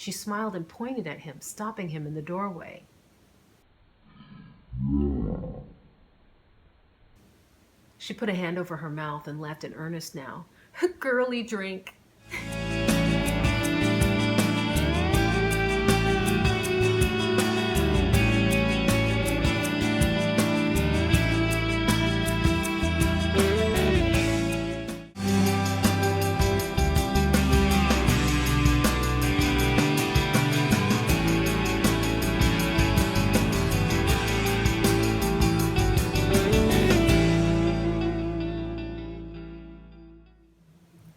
She smiled and pointed at him, stopping him in the doorway. She put a hand over her mouth and laughed in earnest now. Girly drink.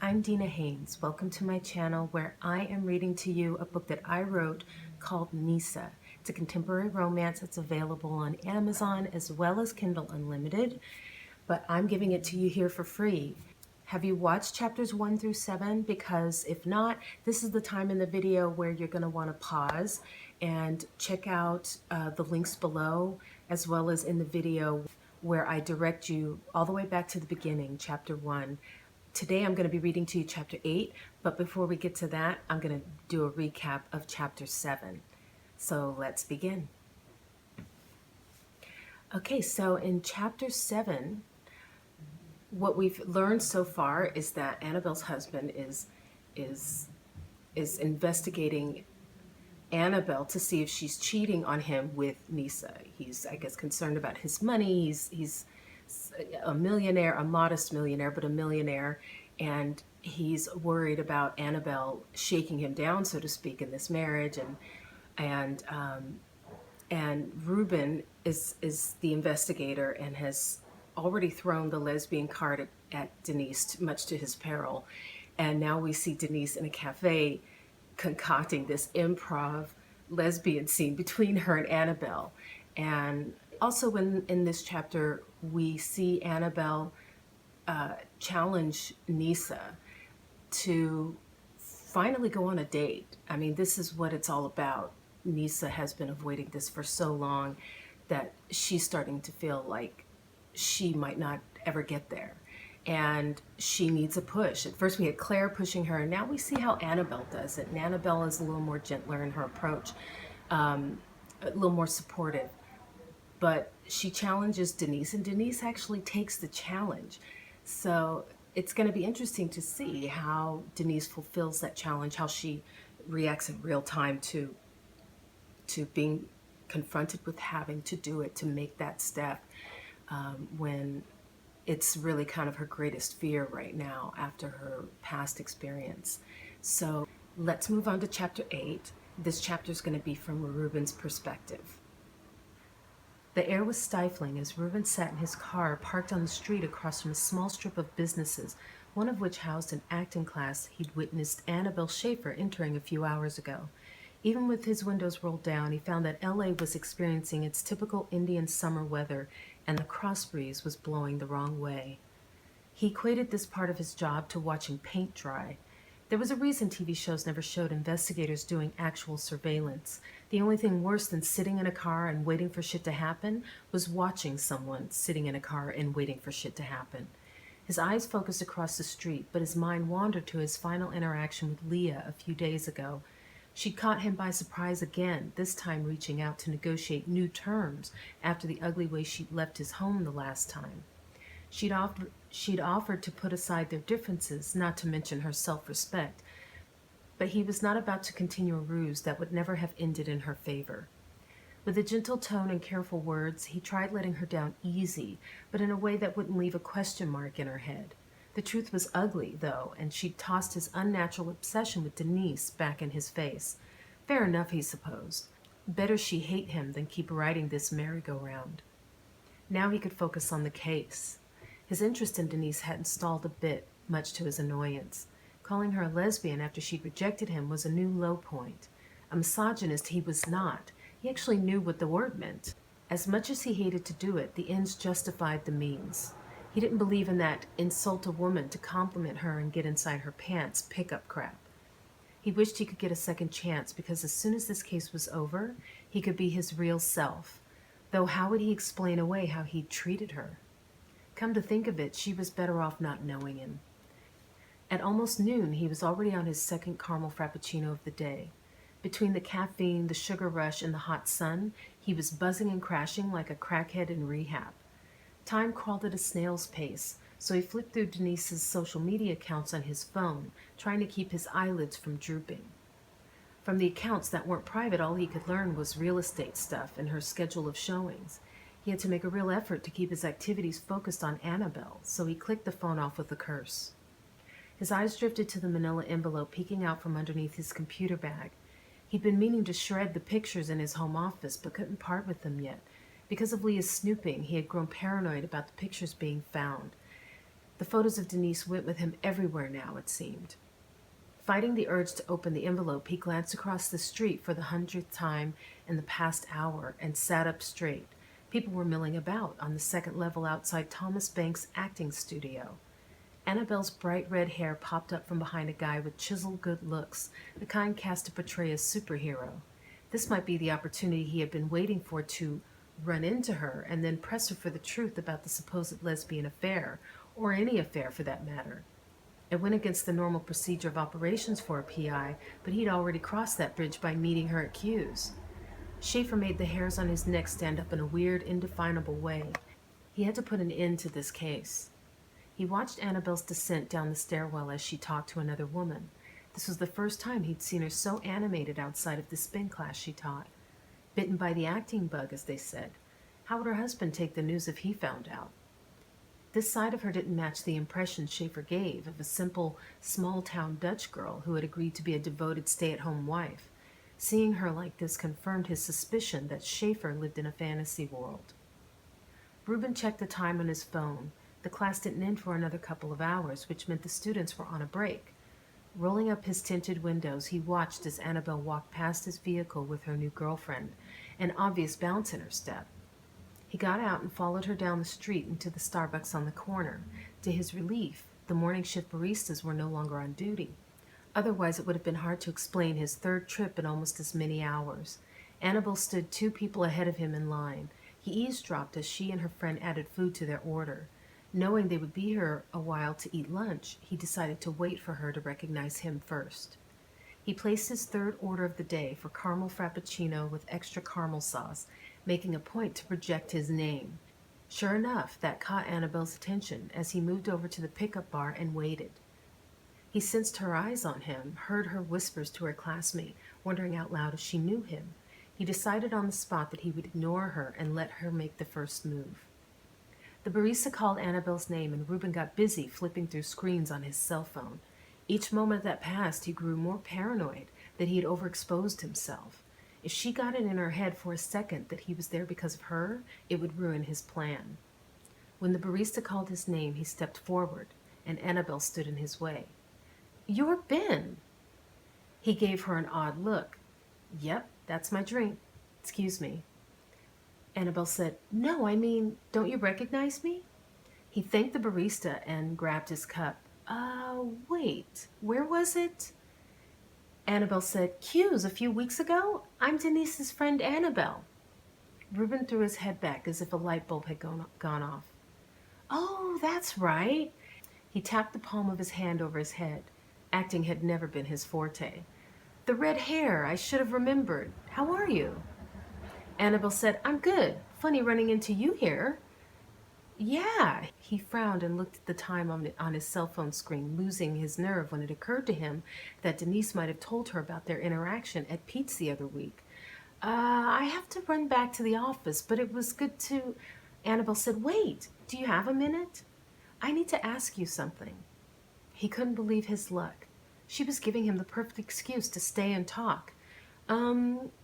I'm Dina Haynes. Welcome to my channel where I am reading to you a book that I wrote called Neesa. It's a contemporary romance that's available on Amazon as well as Kindle Unlimited, but I'm giving it to you here for free. Have you watched chapters 1 through 7? Because if not, this is the time in the video where you're going to want to pause and check out the links below, as well as in the video where I direct you all the way back to the beginning, chapter 1. Today I'm going to be reading to you chapter 8, but before we get to that, I'm going to do a recap of chapter 7. So let's begin. Okay, so in chapter 7, what we've learned so far is that Annabelle's husband is investigating Annabelle to see if she's cheating on him with Neesa. He's, I guess, concerned about his money. He's a millionaire, a modest millionaire, but a millionaire, and he's worried about Annabelle shaking him down, so to speak, in this marriage. And Reuben is the investigator and has already thrown the lesbian card at Denise, much to his peril. And now we see Denise in a cafe concocting this improv lesbian scene between her and Annabelle. And also in this chapter, we see Annabelle challenge Neesa to finally go on a date. I mean, this is what it's all about. Neesa has been avoiding this for so long that she's starting to feel like she might not ever get there. And she needs a push. At first we had Claire pushing her, and now we see how Annabelle does it. And Annabelle is a little more gentler in her approach, a little more supportive. But she challenges Denise, and Denise actually takes the challenge. So it's going to be interesting to see how Denise fulfills that challenge, how she reacts in real time to being confronted with having to do it, to make that step, when it's really kind of her greatest fear right now after her past experience. So let's move on to chapter 8. This chapter is going to be from Reuben's perspective. The air was stifling as Reuben sat in his car parked on the street across from a small strip of businesses, one of which housed an acting class he'd witnessed Annabelle Schaefer entering a few hours ago. Even with his windows rolled down, he found that LA was experiencing its typical Indian summer weather, and the cross breeze was blowing the wrong way. He equated this part of his job to watching paint dry. There was a reason TV shows never showed investigators doing actual surveillance. The only thing worse than sitting in a car and waiting for shit to happen was watching someone sitting in a car and waiting for shit to happen. His eyes focused across the street, but his mind wandered to his final interaction with Leah a few days ago. She'd caught him by surprise again, this time reaching out to negotiate new terms after the ugly way she'd left his home the last time. She'd offered to put aside their differences, not to mention her self-respect, but he was not about to continue a ruse that would never have ended in her favor. With a gentle tone and careful words, he tried letting her down easy, but in a way that wouldn't leave a question mark in her head. The truth was ugly, though, and she'd tossed his unnatural obsession with Denise back in his face. Fair enough, he supposed. Better she hate him than keep riding this merry-go-round. Now he could focus on the case. His interest in Denise hadn't stalled a bit, much to his annoyance. Calling her a lesbian after she'd rejected him was a new low point. A misogynist he was not. He actually knew what the word meant. As much as he hated to do it, the ends justified the means. He didn't believe in that insult a woman to compliment her and get inside her pants pickup crap. He wished he could get a second chance because as soon as this case was over, he could be his real self. Though how would he explain away how he'd treated her? Come to think of it, she was better off not knowing him. At almost noon, he was already on his second caramel frappuccino of the day. Between the caffeine, the sugar rush, and the hot sun, he was buzzing and crashing like a crackhead in rehab. Time crawled at a snail's pace, so he flipped through Denise's social media accounts on his phone, trying to keep his eyelids from drooping. From the accounts that weren't private, all he could learn was real estate stuff and her schedule of showings. He had to make a real effort to keep his activities focused on Annabelle, so he clicked the phone off with a curse. His eyes drifted to the manila envelope peeking out from underneath his computer bag. He'd been meaning to shred the pictures in his home office, but couldn't part with them yet. Because of Leah's snooping, he had grown paranoid about the pictures being found. The photos of Denise went with him everywhere now, it seemed. Fighting the urge to open the envelope, he glanced across the street for the 100th time in the past hour and sat up straight. People were milling about on the second level outside Thomas Banks' acting studio. Annabelle's bright red hair popped up from behind a guy with chiseled good looks, the kind cast to portray a superhero. This might be the opportunity he had been waiting for to run into her and then press her for the truth about the supposed lesbian affair, or any affair for that matter. It went against the normal procedure of operations for a PI, but he'd already crossed that bridge by meeting her at Q's. Schaefer made the hairs on his neck stand up in a weird, indefinable way. He had to put an end to this case. He watched Annabelle's descent down the stairwell as she talked to another woman. This was the first time he'd seen her so animated outside of the spin class she taught. Bitten by the acting bug, as they said. How would her husband take the news if he found out? This side of her didn't match the impression Schaefer gave of a simple, small-town Dutch girl who had agreed to be a devoted stay-at-home wife. Seeing her like this confirmed his suspicion that Schaefer lived in a fantasy world. Reuben checked the time on his phone. The class didn't end for another couple of hours, which meant the students were on a break. Rolling up his tinted windows, he watched as Annabelle walked past his vehicle with her new girlfriend, an obvious bounce in her step. He got out and followed her down the street into the Starbucks on the corner. To his relief, the morning shift baristas were no longer on duty. Otherwise, it would have been hard to explain his third trip in almost as many hours. Annabelle stood 2 people ahead of him in line. He eavesdropped as she and her friend added food to their order. Knowing they would be here a while to eat lunch, he decided to wait for her to recognize him first. He placed his third order of the day for caramel frappuccino with extra caramel sauce, making a point to project his name. Sure enough, that caught Annabelle's attention as he moved over to the pickup bar and waited. He sensed her eyes on him, heard her whispers to her classmate, wondering out loud if she knew him. He decided on the spot that he would ignore her and let her make the first move. The barista called Annabelle's name, and Reuben got busy flipping through screens on his cell phone. Each moment that passed, he grew more paranoid that he had overexposed himself. If she got it in her head for a second that he was there because of her, it would ruin his plan. When the barista called his name, he stepped forward, and Annabelle stood in his way. "You're Ben." He gave her an odd look. "Yep, that's my drink. Excuse me." Annabelle said, "No, I mean, don't you recognize me?" He thanked the barista and grabbed his cup. Wait, where was it?" Annabelle said, "Q's a few weeks ago? I'm Denise's friend Annabelle." Reuben threw his head back as if a light bulb had gone off. "Oh, that's right." He tapped the palm of his hand over his head. Acting had never been his forte. "The red hair, I should have remembered. How are you?" Annabelle said, "I'm good. Funny running into you here." "Yeah." He frowned and looked at the time on his cell phone screen, losing his nerve when it occurred to him that Denise might have told her about their interaction at Pete's the other week. I have to run back to the office, but it was good to..." Annabelle said, "Wait, do you have a minute? I need to ask you something." He couldn't believe his luck. She was giving him the perfect excuse to stay and talk.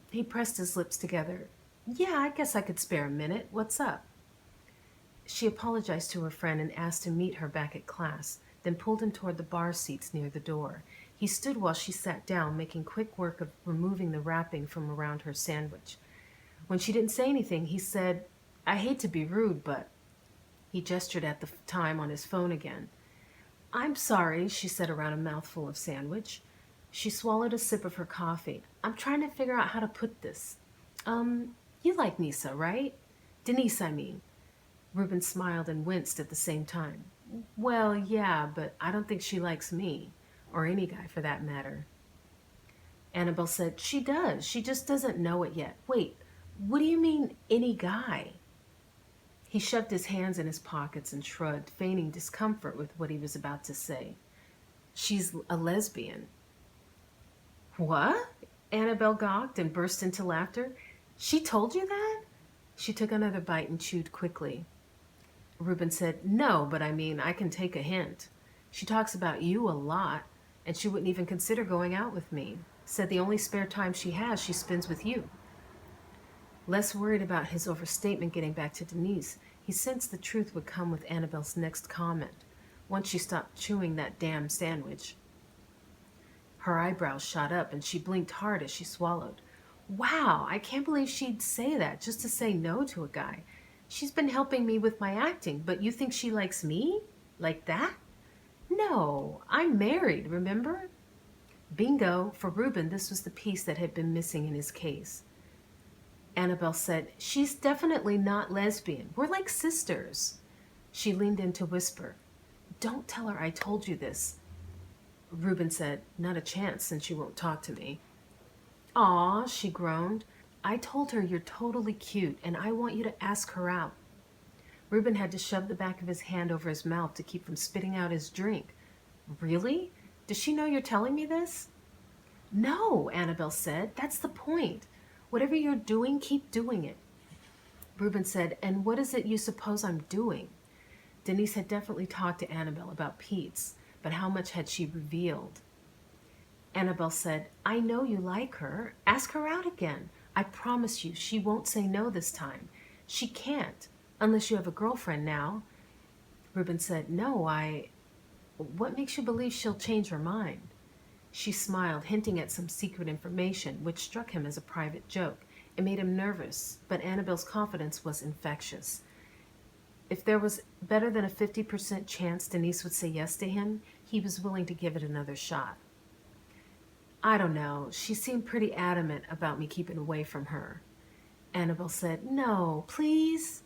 He pressed his lips together. "Yeah, I guess I could spare a minute. What's up?" She apologized to her friend and asked to meet her back at class, then pulled him toward the bar seats near the door. He stood while she sat down, making quick work of removing the wrapping from around her sandwich. When she didn't say anything, he said, "I hate to be rude, but..." He gestured at the time on his phone again. "I'm sorry," she said around a mouthful of sandwich. She swallowed a sip of her coffee. "I'm trying to figure out how to put this. You like Neesa, right? Denise, I mean." Reuben smiled and winced at the same time. "Well, yeah, but I don't think she likes me, or any guy for that matter." Annabelle said, "She does. She just doesn't know it yet." "Wait, what do you mean, any guy?" He shoved his hands in his pockets and shrugged, feigning discomfort with what he was about to say. "She's a lesbian." "What?" Annabelle gawked and burst into laughter. "She told you that?" She took another bite and chewed quickly. Reuben said, "No, but I mean, I can take a hint. She talks about you a lot, and she wouldn't even consider going out with me. Said the only spare time she has, she spends with you." Less worried about his overstatement getting back to Denise, he sensed the truth would come with Annabelle's next comment, once she stopped chewing that damn sandwich. Her eyebrows shot up and she blinked hard as she swallowed. "Wow, I can't believe she'd say that just to say no to a guy. She's been helping me with my acting, but you think she likes me? Like that? No, I'm married, remember?" Bingo, for Reuben, this was the piece that had been missing in his case. Annabelle said, "She's definitely not lesbian. We're like sisters." She leaned in to whisper, "Don't tell her I told you this." Reuben said, "Not a chance since she won't talk to me." "Aw," she groaned. "I told her you're totally cute and I want you to ask her out." Reuben had to shove the back of his hand over his mouth to keep from spitting out his drink. "Really? Does she know you're telling me this?" "No," Annabelle said. "That's the point. Whatever you're doing, keep doing it." Reuben said, "And what is it you suppose I'm doing?" Denise had definitely talked to Annabelle about Pete's, but how much had she revealed? Annabelle said, "I know you like her. Ask her out again. I promise you she won't say no this time. She can't, unless you have a girlfriend now." Reuben said, "No, What makes you believe she'll change her mind?" She smiled, hinting at some secret information, which struck him as a private joke. It made him nervous, but Annabelle's confidence was infectious. If there was better than a 50% chance Denise would say yes to him, he was willing to give it another shot. "I don't know. She seemed pretty adamant about me keeping away from her." Annabelle said, "No, please."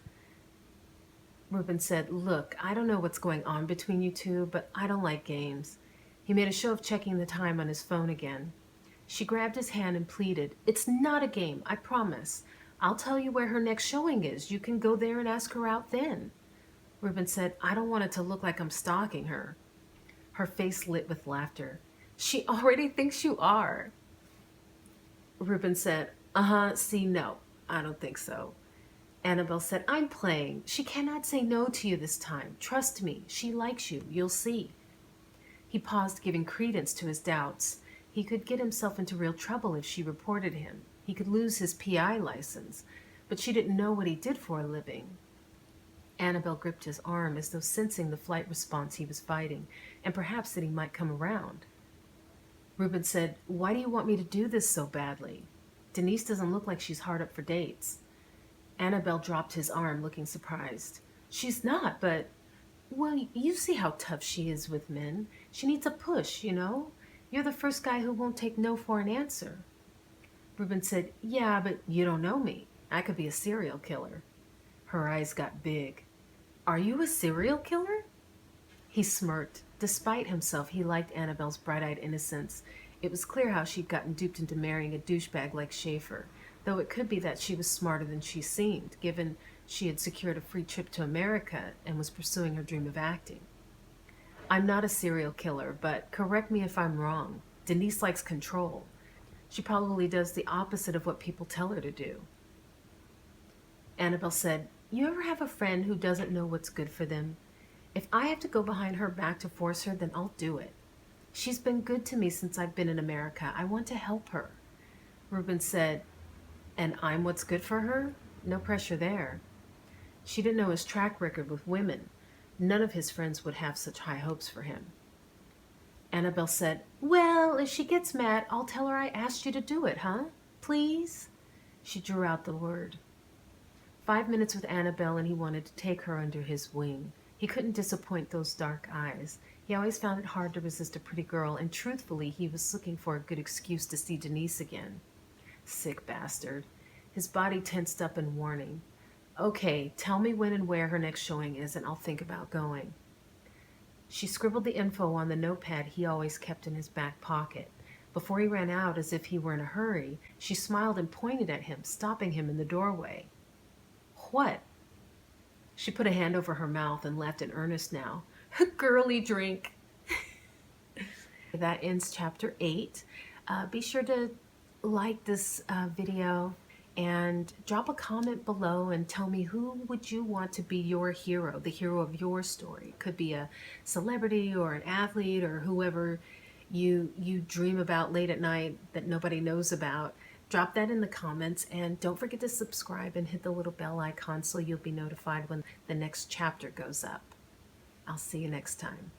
Reuben said, "Look, I don't know what's going on between you two, but I don't like games." He made a show of checking the time on his phone again. She grabbed his hand and pleaded, "It's not a game, I promise. I'll tell you where her next showing is. You can go there and ask her out then." Reuben said, "I don't want it to look like I'm stalking her." Her face lit with laughter. "She already thinks you are." Reuben said, "See, no, I don't think so." Annabelle said, "I'm playing. She cannot say no to you this time. Trust me, she likes you. You'll see." He paused, giving credence to his doubts. He could get himself into real trouble if she reported him. He could lose his PI license, but she didn't know what he did for a living. Annabelle gripped his arm as though sensing the flight response he was fighting, and perhaps that he might come around. Reuben said, "Why do you want me to do this so badly? Denise doesn't look like she's hard up for dates." Annabelle dropped his arm, looking surprised. "She's not, but, well, you see how tough she is with men. She needs a push, you know? You're the first guy who won't take no for an answer." Reuben said, "Yeah, but you don't know me. I could be a serial killer." Her eyes got big. "Are you a serial killer?" He smirked. Despite himself, he liked Annabelle's bright-eyed innocence. It was clear how she'd gotten duped into marrying a douchebag like Schaefer, though it could be that she was smarter than she seemed, given she had secured a free trip to America and was pursuing her dream of acting. "I'm not a serial killer, but correct me if I'm wrong. Denise likes control. She probably does the opposite of what people tell her to do." Annabelle said, "You ever have a friend who doesn't know what's good for them? If I have to go behind her back to force her, then I'll do it. She's been good to me since I've been in America. I want to help her." Reuben said, "And I'm what's good for her? No pressure there." She didn't know his track record with women. None of his friends would have such high hopes for him. Annabelle said, "Well, if she gets mad, I'll tell her I asked you to do it, huh? Please?" She drew out the word. 5 minutes with Annabelle and he wanted to take her under his wing. He couldn't disappoint those dark eyes. He always found it hard to resist a pretty girl, and truthfully, he was looking for a good excuse to see Denise again. Sick bastard. His body tensed up in warning. "Okay, tell me when and where her next showing is, and I'll think about going." She scribbled the info on the notepad he always kept in his back pocket. Before he ran out, as if he were in a hurry, she smiled and pointed at him, stopping him in the doorway. What? She put a hand over her mouth and laughed in earnest now. Girly drink. That ends chapter 8. Be sure to like this video and drop a comment below and tell me who would you want to be your hero, the hero of your story. It could be a celebrity or an athlete or whoever you dream about late at night that nobody knows about. Drop that in the comments, and don't forget to subscribe and hit the little bell icon so you'll be notified when the next chapter goes up. I'll see you next time.